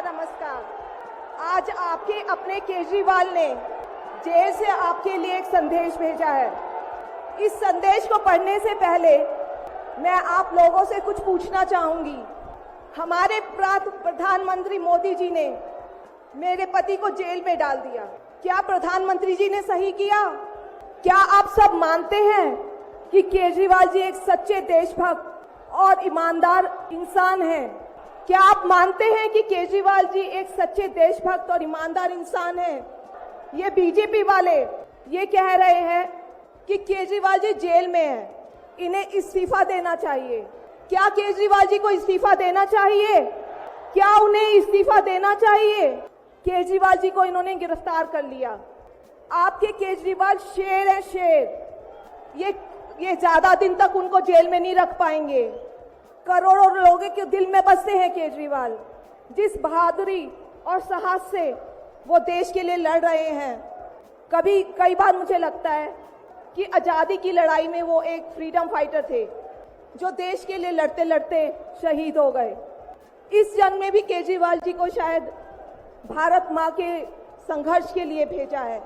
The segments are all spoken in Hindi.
नमस्कार। आज आपके अपने केजरीवाल ने जेल से आपके लिए एक संदेश भेजा है। इस संदेश को पढ़ने से पहले मैं आप लोगों से कुछ पूछना चाहूंगी। हमारे प्रधानमंत्री मोदी जी ने मेरे पति को जेल में डाल दिया। क्या प्रधानमंत्री जी ने सही किया? क्या आप सब मानते हैं कि केजरीवाल जी एक सच्चे देशभक्त और ईमानदार इंसान हैं? क्या आप मानते हैं कि केजरीवाल जी एक सच्चे देशभक्त और ईमानदार इंसान हैं? ये बीजेपी वाले ये कह रहे हैं कि केजरीवाल जी जेल में हैं, इन्हें इस्तीफा देना चाहिए। क्या केजरीवाल जी को इस्तीफा देना चाहिए? क्या उन्हें इस्तीफा देना चाहिए? केजरीवाल जी को इन्होंने गिरफ्तार कर लिया। आपके केजरीवाल शेर है, शेर। ये ज्यादा दिन तक उनको जेल में नहीं रख पाएंगे। करोड़ों लोगों के दिल में बसते हैं केजरीवाल। जिस बहादुरी और साहस से वो देश के लिए लड़ रहे हैं, कई बार मुझे लगता है कि आजादी की लड़ाई में वो एक फ्रीडम फाइटर थे जो देश के लिए लड़ते लड़ते शहीद हो गए। इस जंग में भी केजरीवाल जी को शायद भारत माँ के संघर्ष के लिए भेजा है।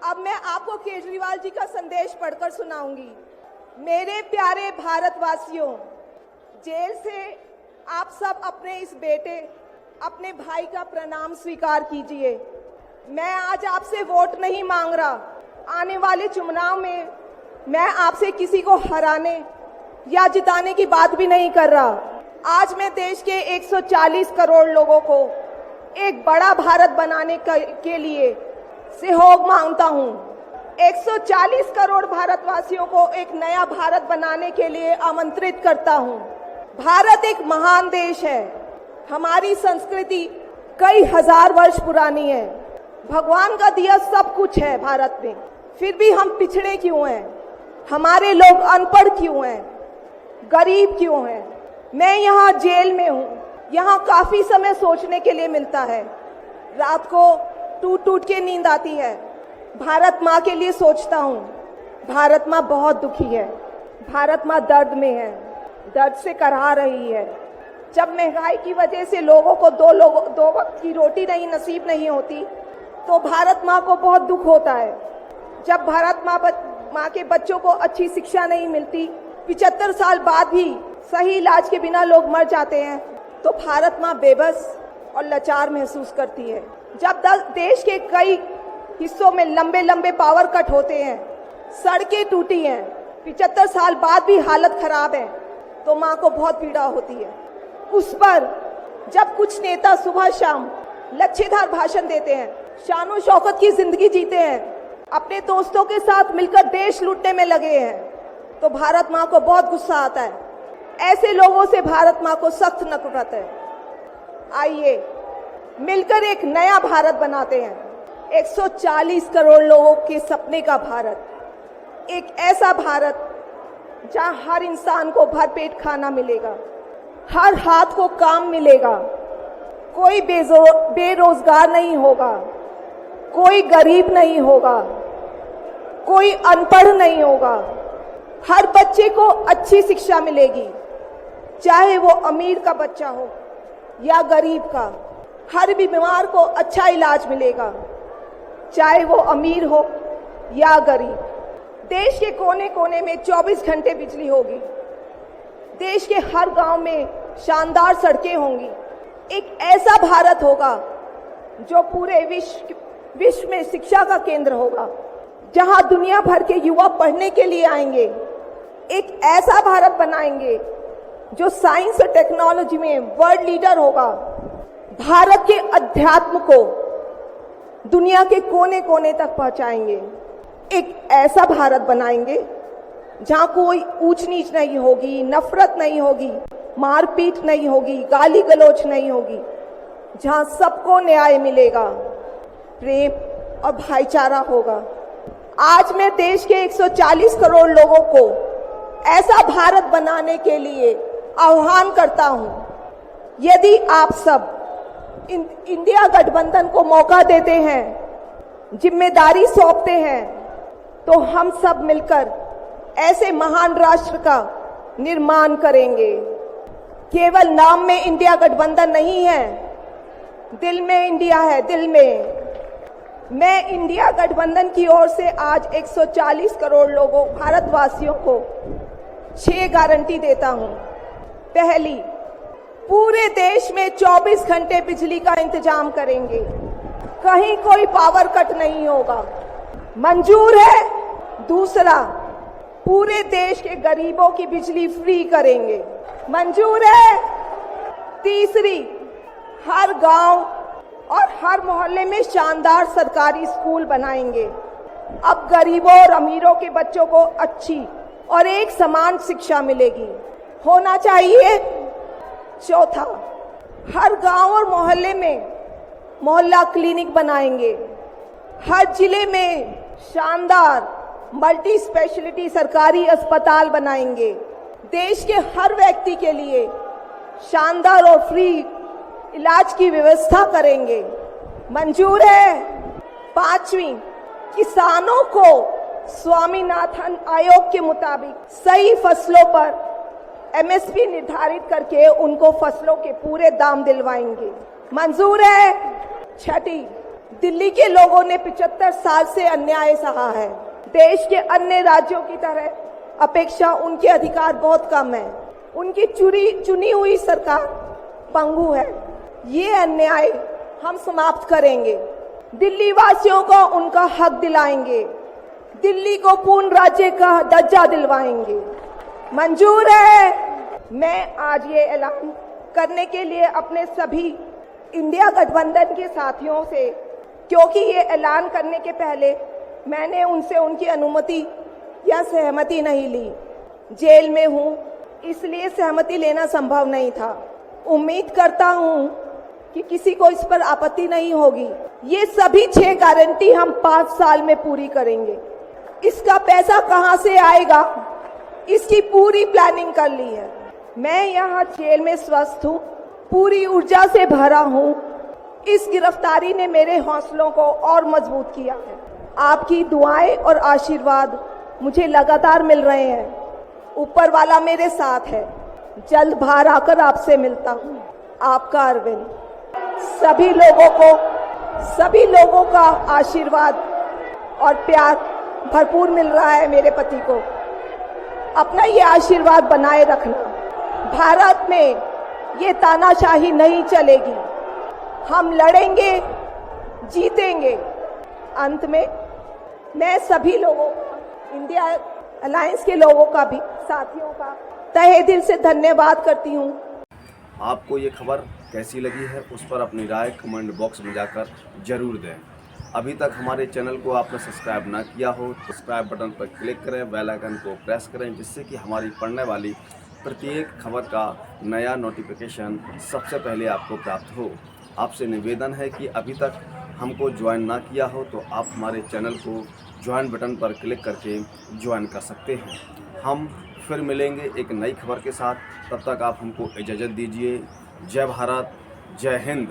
अब मैं आपको केजरीवाल जी का संदेश पढ़कर सुनाऊंगी। मेरे प्यारे भारतवासियों, जेल से आप सब अपने इस बेटे, अपने भाई का प्रणाम स्वीकार कीजिए। मैं आज आपसे वोट नहीं मांग रहा। आने वाले चुनाव में मैं आपसे किसी को हराने या जिताने की बात भी नहीं कर रहा। आज मैं देश के 140 करोड़ लोगों को एक बड़ा भारत बनाने के लिए सहयोग मांगता हूं। 140 करोड़ भारतवासियों को एक नया भारत बनाने के लिए आमंत्रित करता हूं। भारत एक महान देश है। हमारी संस्कृति कई हजार वर्ष पुरानी है। भगवान का दिया सब कुछ है भारत में, फिर भी हम पिछड़े क्यों हैं? हमारे लोग अनपढ़ क्यों हैं? गरीब क्यों हैं? मैं यहाँ जेल में हूँ। यहाँ काफी समय सोचने के लिए मिलता है। रात को टूट टूट के नींद आती है। भारत माँ के लिए सोचता हूँ। भारत माँ बहुत दुखी है। भारत माँ दर्द में है, दर्द से कराह रही है। जब महंगाई की वजह से लोगों को दो वक्त की रोटी नसीब नहीं होती, तो भारत माँ को बहुत दुख होता है। जब भारत माँ के बच्चों को अच्छी शिक्षा नहीं मिलती, 75 साल बाद भी सही इलाज के बिना लोग मर जाते हैं, तो भारत माँ बेबस और लाचार महसूस करती है। जब देश के कई हिस्सों में लंबे लंबे पावर कट होते हैं, सड़कें टूटी हैं, 75 साल बाद भी हालत खराब है, तो माँ को बहुत पीड़ा होती है। उस पर जब कुछ नेता सुबह शाम लच्छेदार भाषण देते हैं, शानो शौकत की जिंदगी जीते हैं, अपने दोस्तों के साथ मिलकर देश लूटने में लगे हैं, तो भारत माँ को बहुत गुस्सा आता है। ऐसे लोगों से भारत माँ को सख्त नफरत है। आइए मिलकर एक नया भारत बनाते हैं। 140 करोड़ लोगों के सपने का भारत, एक ऐसा भारत जहां हर इंसान को भरपेट खाना मिलेगा, हर हाथ को काम मिलेगा, कोई बेरोजगार नहीं होगा, कोई गरीब नहीं होगा, कोई अनपढ़ नहीं होगा। हर बच्चे को अच्छी शिक्षा मिलेगी, चाहे वो अमीर का बच्चा हो या गरीब का। हर बीमार को अच्छा इलाज मिलेगा, चाहे वो अमीर हो या गरीब। देश के कोने कोने में 24 घंटे बिजली होगी। देश के हर गांव में शानदार सड़कें होंगी। एक ऐसा भारत होगा जो पूरे विश्व में शिक्षा का केंद्र होगा, जहां दुनिया भर के युवा पढ़ने के लिए आएंगे। एक ऐसा भारत बनाएंगे जो साइंस और टेक्नोलॉजी में वर्ल्ड लीडर होगा। भारत के अध्यात्म को दुनिया के कोने कोने तक पहुंचाएंगे। एक ऐसा भारत बनाएंगे जहां कोई ऊंच नीच नहीं होगी, नफरत नहीं होगी, मारपीट नहीं होगी, गाली गलौज नहीं होगी, जहां सबको न्याय मिलेगा, प्रेम और भाईचारा होगा। आज मैं देश के 140 करोड़ लोगों को ऐसा भारत बनाने के लिए आह्वान करता हूं। यदि आप सब इंडिया गठबंधन को मौका देते हैं, जिम्मेदारी सौंपते हैं, तो हम सब मिलकर ऐसे महान राष्ट्र का निर्माण करेंगे। केवल नाम में इंडिया गठबंधन नहीं है, दिल में इंडिया है, दिल में। मैं इंडिया गठबंधन की ओर से आज 140 करोड़ लोगों भारतवासियों को 6 गारंटी देता हूं। पहली, पूरे देश में 24 घंटे बिजली का इंतजाम करेंगे, कहीं कोई पावर कट नहीं होगा, मंजूर है। दूसरा, पूरे देश के गरीबों की बिजली फ्री करेंगे, मंजूर है। तीसरी, हर गांव और हर मोहल्ले में शानदार सरकारी स्कूल बनाएंगे। अब गरीबों और अमीरों के बच्चों को अच्छी और एक समान शिक्षा मिलेगी, होना चाहिए। चौथा, हर गांव और मोहल्ले में मोहल्ला क्लिनिक बनाएंगे। हर जिले में शानदार मल्टी स्पेशलिटी सरकारी अस्पताल बनाएंगे। देश के हर व्यक्ति के लिए शानदार और फ्री इलाज की व्यवस्था करेंगे, मंजूर है। पांचवी, किसानों को स्वामीनाथन आयोग के मुताबिक सही फसलों पर एमएसपी निर्धारित करके उनको फसलों के पूरे दाम दिलवाएंगे, मंजूर है। छठी, दिल्ली के लोगों ने 75 साल से अन्याय सहा है। देश के अन्य राज्यों की तरह अपेक्षा उनके अधिकार बहुत कम है। उनकी चुनी हुई सरकार पंगु है। ये अन्याय हम समाप्त करेंगे। दिल्ली वासियों को उनका हक दिलाएंगे। दिल्ली को पूर्ण राज्य का दर्जा दिलवाएंगे, मंजूर है। मैं आज ये ऐलान करने के लिए अपने सभी इंडिया गठबंधन के साथियों से, क्योंकि ये ऐलान करने के पहले मैंने उनसे उनकी अनुमति या सहमति नहीं ली। जेल में हूँ, इसलिए सहमति लेना संभव नहीं था। उम्मीद करता हूँ कि किसी को इस पर आपत्ति नहीं होगी। ये सभी 6 गारंटी हम 5 साल में पूरी करेंगे। इसका पैसा कहाँ से आएगा, इसकी पूरी प्लानिंग कर ली है। मैं यहाँ जेल में स्वस्थ हूँ, पूरी ऊर्जा से भरा हूँ। इस गिरफ्तारी ने मेरे हौसलों को और मजबूत किया है। आपकी दुआएं और आशीर्वाद मुझे लगातार मिल रहे हैं। ऊपर वाला मेरे साथ है। जल्द बाहर आकर आपसे मिलता हूँ। आपका अरविंद। सभी लोगों का आशीर्वाद और प्यार भरपूर मिल रहा है मेरे पति को। अपना ये आशीर्वाद बनाए रखना। भारत में ये तानाशाही नहीं चलेगी। हम लड़ेंगे, जीतेंगे। अंत में मैं सभी लोगों का, इंडिया अलायंस के लोगों का भी, साथियों का तहे दिल से धन्यवाद करती हूँ। आपको ये खबर कैसी लगी है उस पर अपनी राय कमेंट बॉक्स में जाकर जरूर दें। अभी तक हमारे चैनल को आपने सब्सक्राइब ना किया हो तो सब्सक्राइब बटन पर क्लिक करें, बेल आइकन को प्रेस करें, जिससे कि हमारी पढ़ने वाली प्रत्येक खबर का नया नोटिफिकेशन सबसे पहले आपको प्राप्त हो। आपसे निवेदन है कि अभी तक हमको ज्वाइन ना किया हो तो आप हमारे चैनल को ज्वाइन बटन पर क्लिक करके ज्वाइन कर सकते हैं। हम फिर मिलेंगे एक नई खबर के साथ। तब तक आप हमको इजाज़त दीजिए। जय भारत, जय हिंद।